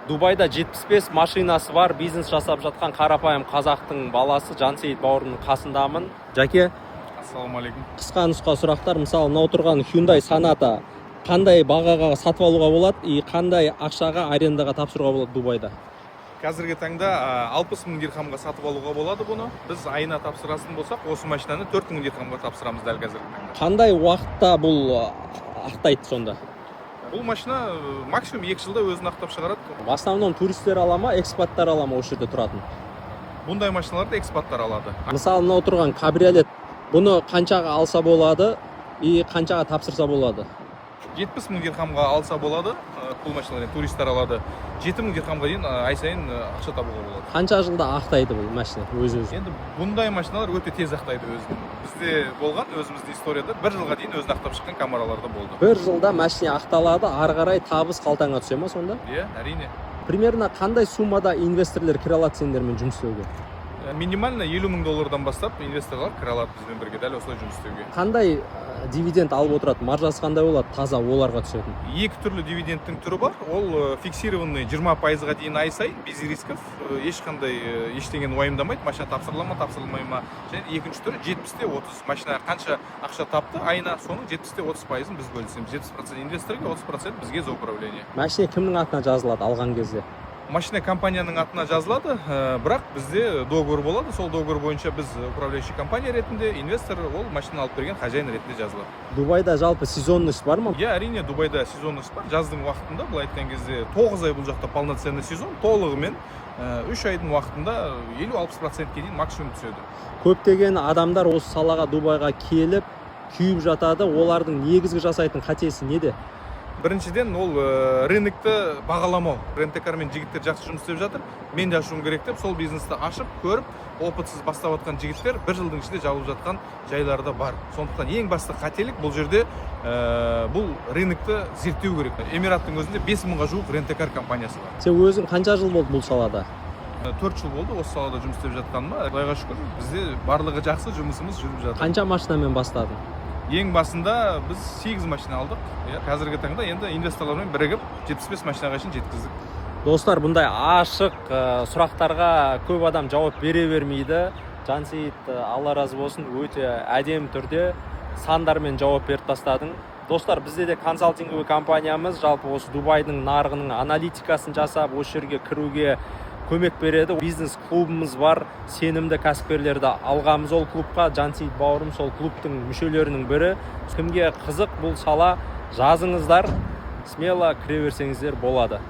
Дубайда 75 машинасы бар, бизнес жасап жатқан қарапайым қазақтың баласы Жансейіт бауырымның қасындамын. Жаке, ассалаумағалейкум. қысқа нұсқа сұрақтар. Мысалы, мынау тұрған Hyundai Sonata қандай бағаға сатып алуға болады и қандай ақшаға арендаға тапсыруға болады Дубайда? Қазіргі таңда 60 мың дирхамға сатып алуға болады бұны. Біз айына тапсыратын болсақ, осы машинаны 4 мың дирхамға тапсырамыз дәл қазіргі таңда. Қандай уақытта бұл ақтайды сонда? Бұл машина максимум 2 жылда өзін ақтап шығарады. В основном туристер ала ма, экспаттар ала ма осы жерде тұратын? Бұндай машиналарды экспаттар алады. Мысалы, мынау тұрған кабриолет, бұны қаншаға алса болады и қаншаға тапсырса болады? 70 мың дирхамға алса болады, бұл машиналарды туристер алады. 7 мың дирхамға дейін ай сайын ақша табуға болады. Қанша жылда ақтайды бұл машина өз-өзі? Енді бұндай машиналар өте тез ақтайды өзін. Бізде болған өзіміздің историяда 1 жылға дейін өзін ақтап шыққан камераларда болды. 1 жылда машина ақталады, ары қарай табыс қалтаңа түсе ма сонда? Иә, әрине. Примерно қандай суммада инвесторлер кіре алады сендермен жұмыс істеуге? Минимально 50 мың доллардан бастап инвесторлар кіре алады бізбен бірге дәл осылай жұмыс істеуге. Қандай дивиденд алып отырады? Маржасы қандай болады? Таза оларға түсетін. Екі түрлі дивидендтің түрі бар. Ол фиксированный 20%-ға дейін ай сайын без рисков, ешқандай ештеңені уайымдамайды, машина тапсырыла ма, тапсырылмай ма. Және екінші түрі 70-30. Машина қанша ақша тапты, айына соның 70-30%-ын біз бөлісеміз. 70% инвесторға, 30% бізге за управление. Машина кімнің атына жазылады алған кезде? Машина компанияның атына жазылады, бірақ бізде договор болады. Сол договор бойынша біз управляющий компания ретінде, инвестор ол машина алып берген хозяин ретінде жазылады. Дубайда жалпы сезонность бар ма? Иә, әрине, Дубайда сезонность бар. Жаздың уақытында, бұл айтқан кезде 9 ай бұл жақта полноценный сезон, толығымен 3 айдың уақытында 50-60%-ке дейін максимум түседі. Көптеген адамдар осы салаға Дубайға келіп, күйіп жатады. Олардың негізгі жасайтын қатесі неде? Біріншіден ол рынокты бағаламау. Рентекармен жігіттер жақсы жұмыс істеп жатыр. Мен де ашуым керек деп, сол бизнесті ашып, көріп, опытсыз бастап жатқан жігіттер 1 жылдың ішінде жабылып жатқан жайларда бар. Сондықтан ең басты қателік бұл жерде бұл рынокты зерттеу керек. Эмираттың өзінде 5 мыңға жуық рентекар компаниясы бар. Сен өзің қанша жыл болды бұл салада? 4 жыл болды осы салада жұмыс істеп жатқаныма. Құдайға шүкір, бізде барлығы жақсы, жұмысымыз жүріп жатыр. Қанша машинамен бастадың? Ең басында біз 8 машина алдық. Қазіргі таңда енді инвесторлармен бірігіп 75 машинаға шейін жеткіздік. Достар, бұндай ашық сұрақтарға көп адам жауап бере бермейді. Жансейіт, Алла разы болсын, өте әдемі түрде сандармен жауап беріп тастадың. Достар, бізде де консалтинговый компаниямыз жалпы осы Дубайдың нарығының аналитикасын жасап, осы жерге кіруге көмек береді. Бизнес клубымыз бар, сенімді кәсіпкерлерді алғамыз ол клубқа. Жансейіт бауырым сол клубтың мүшелерінің бірі. Кімге қызық бұл сала, жазыңыздар, смело кіре берсеңіздер болады.